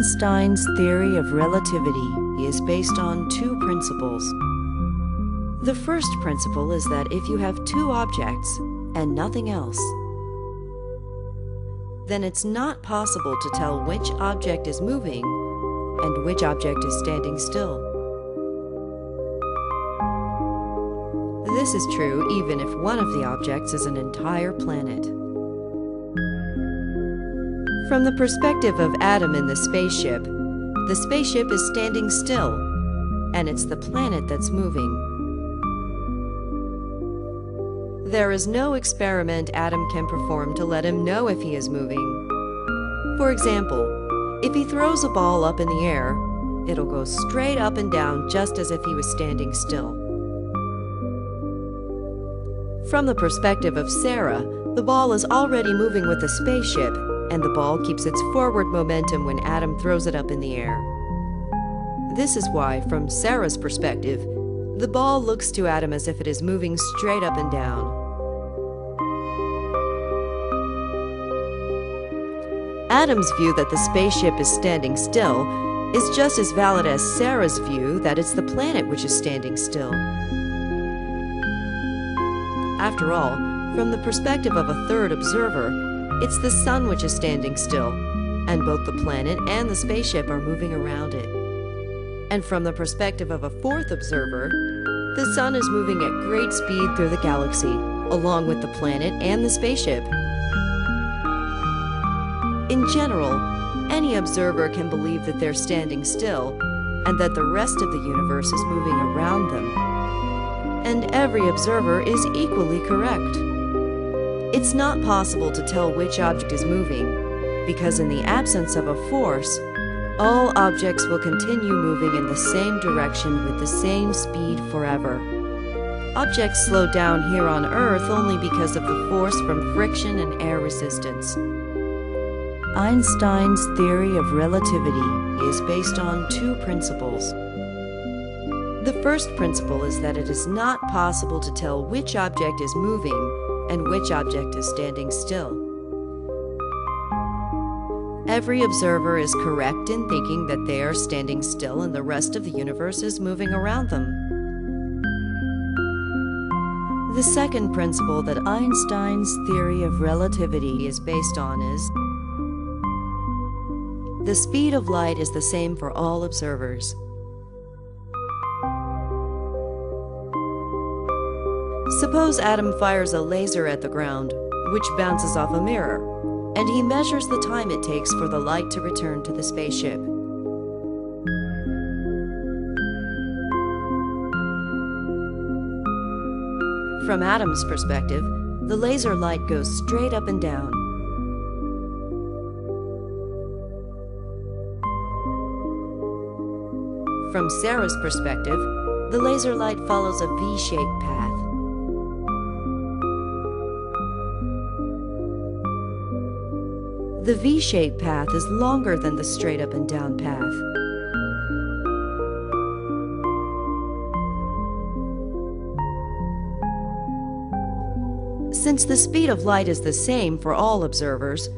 Einstein's theory of relativity is based on two principles. The first principle is that if you have two objects and nothing else, then it's not possible to tell which object is moving and which object is standing still. This is true even if one of the objects is an entire planet. From the perspective of Adam in the spaceship is standing still, and it's the planet that's moving. There is no experiment Adam can perform to let him know if he is moving. For example, if he throws a ball up in the air, it'll go straight up and down just as if he was standing still. From the perspective of Sarah, the ball is already moving with the spaceship, and the ball keeps its forward momentum when Adam throws it up in the air. This is why, from Sarah's perspective, the ball looks to Adam as if it is moving straight up and down. Adam's view that the spaceship is standing still is just as valid as Sarah's view that it's the planet which is standing still. After all, from the perspective of a third observer, it's the sun which is standing still, and both the planet and the spaceship are moving around it. And from the perspective of a fourth observer, the sun is moving at great speed through the galaxy, along with the planet and the spaceship. In general, any observer can believe that they're standing still, and that the rest of the universe is moving around them. And every observer is equally correct. It's not possible to tell which object is moving, because in the absence of a force, all objects will continue moving in the same direction with the same speed forever. Objects slow down here on Earth only because of the force from friction and air resistance. Einstein's theory of relativity is based on two principles. The first principle is that it is not possible to tell which object is moving and which object is standing still. Every observer is correct in thinking that they are standing still and the rest of the universe is moving around them. The second principle that Einstein's theory of relativity is based on is the speed of light is the same for all observers. Suppose Adam fires a laser at the ground, which bounces off a mirror, and he measures the time it takes for the light to return to the spaceship. From Adam's perspective, the laser light goes straight up and down. From Sarah's perspective, the laser light follows a V-shaped path. The V-shaped path is longer than the straight up and down path. Since the speed of light is the same for all observers,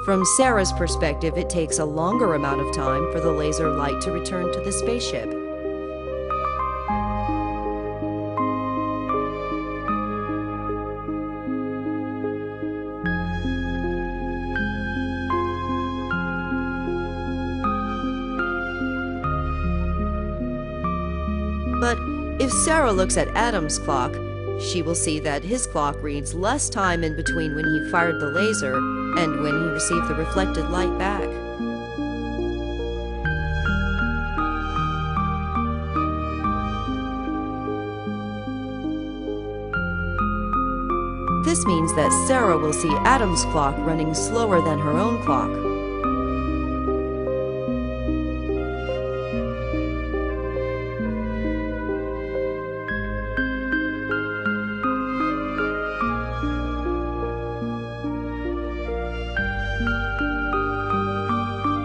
from Sarah's perspective it takes a longer amount of time for the laser light to return to the spaceship. But if Sarah looks at Adam's clock, she will see that his clock reads less time in between when he fired the laser and when he received the reflected light back. This means that Sarah will see Adam's clock running slower than her own clock.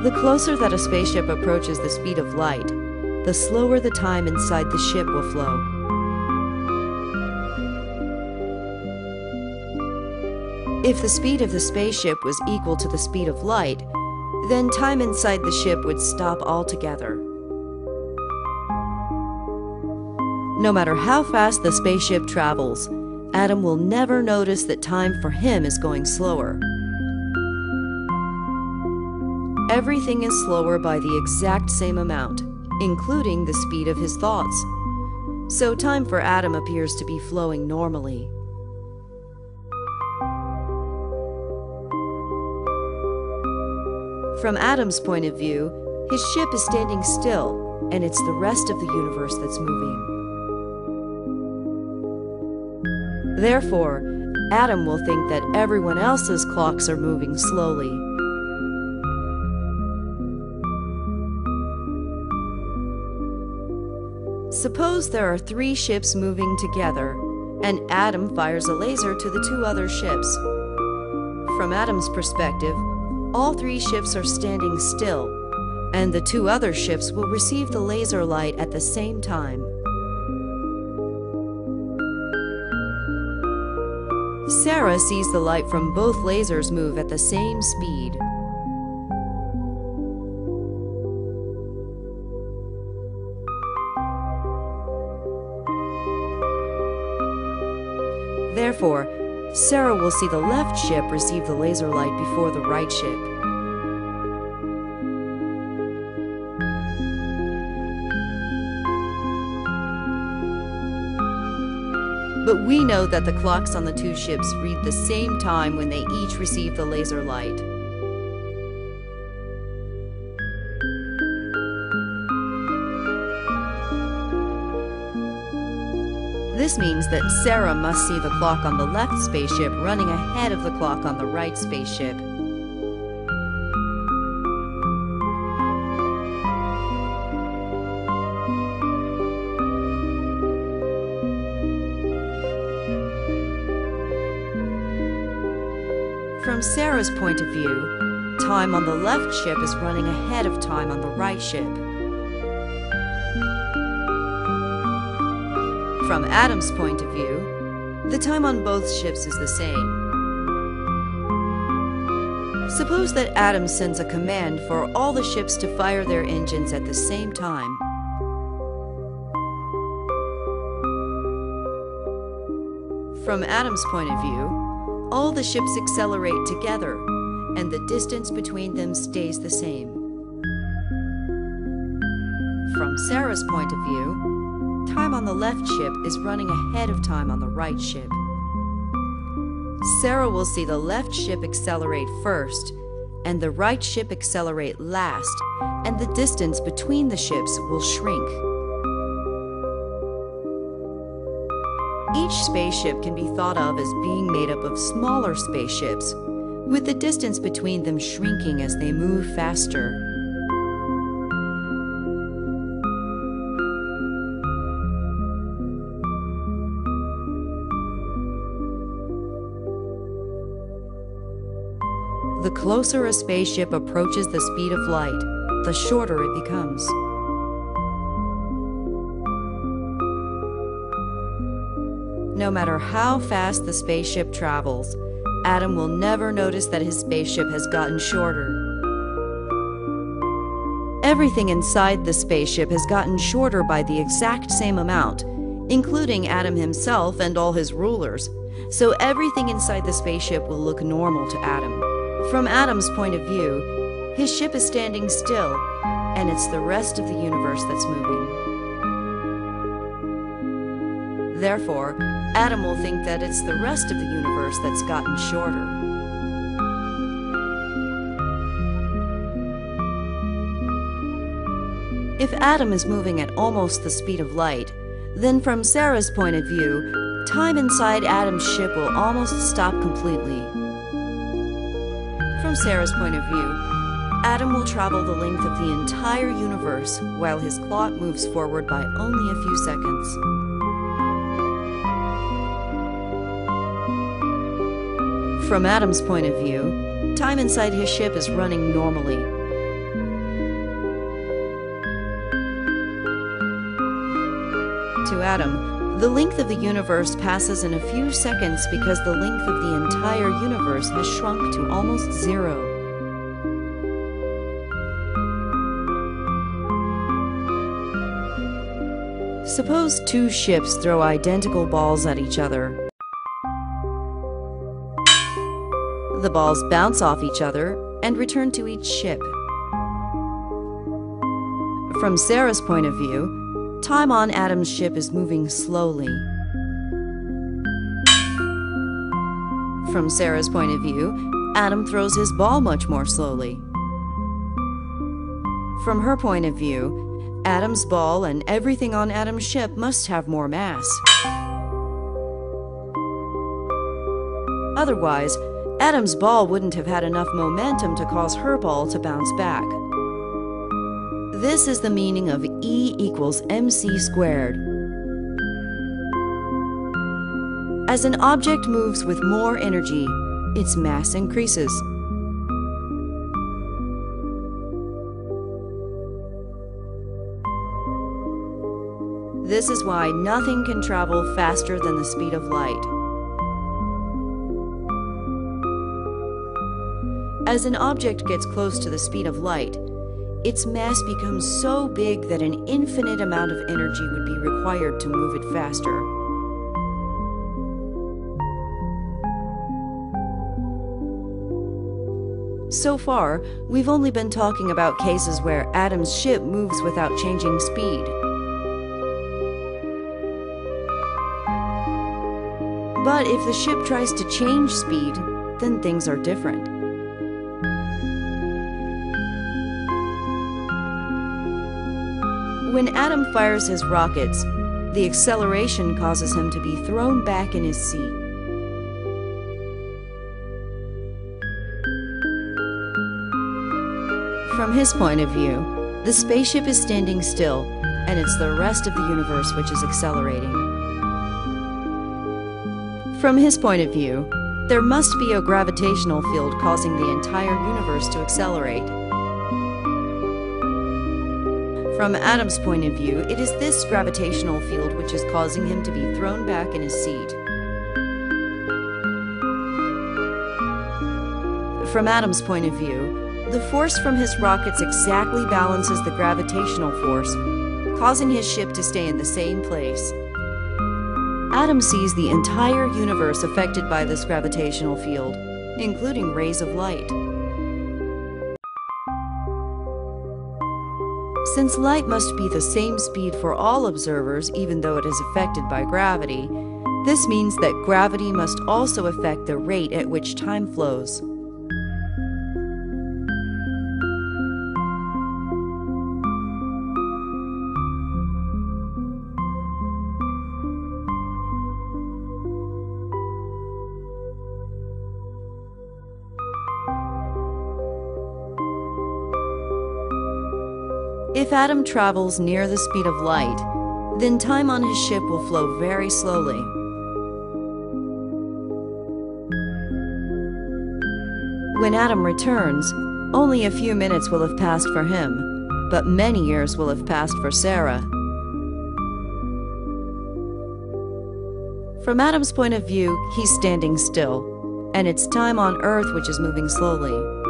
The closer that a spaceship approaches the speed of light, the slower the time inside the ship will flow. If the speed of the spaceship was equal to the speed of light, then time inside the ship would stop altogether. No matter how fast the spaceship travels, Adam will never notice that time for him is going slower. Everything is slower by the exact same amount, including the speed of his thoughts. So time for Adam appears to be flowing normally. From Adam's point of view, his ship is standing still, and it's the rest of the universe that's moving. Therefore, Adam will think that everyone else's clocks are moving slowly. Suppose there are 3 ships moving together, and Adam fires a laser to the 2 other ships. From Adam's perspective, all 3 ships are standing still, and the 2 other ships will receive the laser light at the same time. Sarah sees the light from both lasers move at the same speed. Therefore, Sarah will see the left ship receive the laser light before the right ship. But we know that the clocks on the 2 ships read the same time when they each receive the laser light. This means that Sarah must see the clock on the left spaceship running ahead of the clock on the right spaceship. From Sarah's point of view, time on the left ship is running ahead of time on the right ship. From Adam's point of view, the time on both ships is the same. Suppose that Adam sends a command for all the ships to fire their engines at the same time. From Adam's point of view, all the ships accelerate together, and the distance between them stays the same. From Sarah's point of view, time on the left ship is running ahead of time on the right ship. Sarah will see the left ship accelerate first, and the right ship accelerate last, and the distance between the ships will shrink. Each spaceship can be thought of as being made up of smaller spaceships, with the distance between them shrinking as they move faster. The closer a spaceship approaches the speed of light, the shorter it becomes. No matter how fast the spaceship travels, Adam will never notice that his spaceship has gotten shorter. Everything inside the spaceship has gotten shorter by the exact same amount, including Adam himself and all his rulers, so everything inside the spaceship will look normal to Adam. From Adam's point of view, his ship is standing still, and it's the rest of the universe that's moving. Therefore, Adam will think that it's the rest of the universe that's gotten shorter. If Adam is moving at almost the speed of light, then from Sarah's point of view, time inside Adam's ship will almost stop completely. From Sarah's point of view, Adam will travel the length of the entire universe while his clock moves forward by only a few seconds. From Adam's point of view, time inside his ship is running normally. To Adam, the length of the universe passes in a few seconds because the length of the entire universe has shrunk to almost zero. Suppose two ships throw identical balls at each other. The balls bounce off each other and return to each ship. From Sarah's point of view, time on Adam's ship is moving slowly. From Sarah's point of view, Adam throws his ball much more slowly. From her point of view, Adam's ball and everything on Adam's ship must have more mass. Otherwise, Adam's ball wouldn't have had enough momentum to cause her ball to bounce back. This is the meaning of E equals mc squared. As an object moves with more energy, its mass increases. This is why nothing can travel faster than the speed of light. As an object gets close to the speed of light, its mass becomes so big that an infinite amount of energy would be required to move it faster. So far, we've only been talking about cases where Adam's ship moves without changing speed. But if the ship tries to change speed, then things are different. When Adam fires his rockets, the acceleration causes him to be thrown back in his seat. From his point of view, the spaceship is standing still, and it's the rest of the universe which is accelerating. From his point of view, there must be a gravitational field causing the entire universe to accelerate. From Adam's point of view, it is this gravitational field which is causing him to be thrown back in his seat. From Adam's point of view, the force from his rockets exactly balances the gravitational force, causing his ship to stay in the same place. Adam sees the entire universe affected by this gravitational field, including rays of light. Since light must be the same speed for all observers even though it is affected by gravity, this means that gravity must also affect the rate at which time flows. If Adam travels near the speed of light, then time on his ship will flow very slowly. When Adam returns, only a few minutes will have passed for him, but many years will have passed for Sarah. From Adam's point of view, he's standing still, and it's time on Earth which is moving slowly.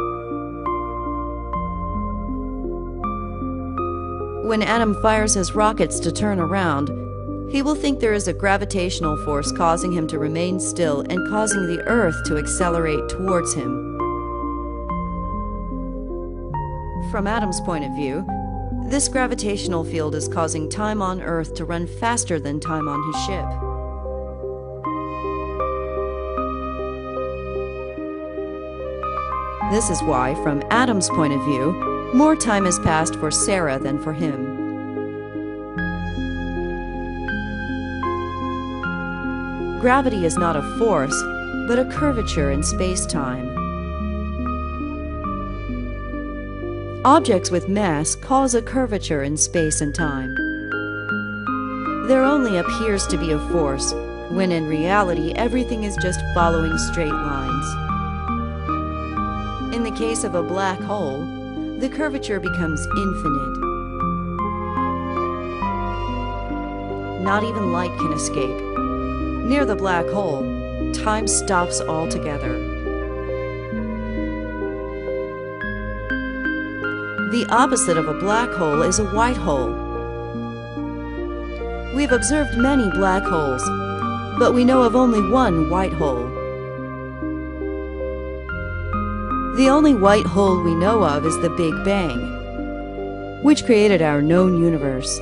When Adam fires his rockets to turn around, he will think there is a gravitational force causing him to remain still and causing the Earth to accelerate towards him. From Adam's point of view, this gravitational field is causing time on Earth to run faster than time on his ship. This is why, from Adam's point of view, more time has passed for Sarah than for him. Gravity is not a force, but a curvature in space-time. Objects with mass cause a curvature in space and time. There only appears to be a force, when in reality everything is just following straight lines. In the case of a black hole, the curvature becomes infinite. Not even light can escape. Near the black hole, time stops altogether. The opposite of a black hole is a white hole. We've observed many black holes, but we know of only one white hole. The only white hole we know of is the Big Bang, which created our known universe.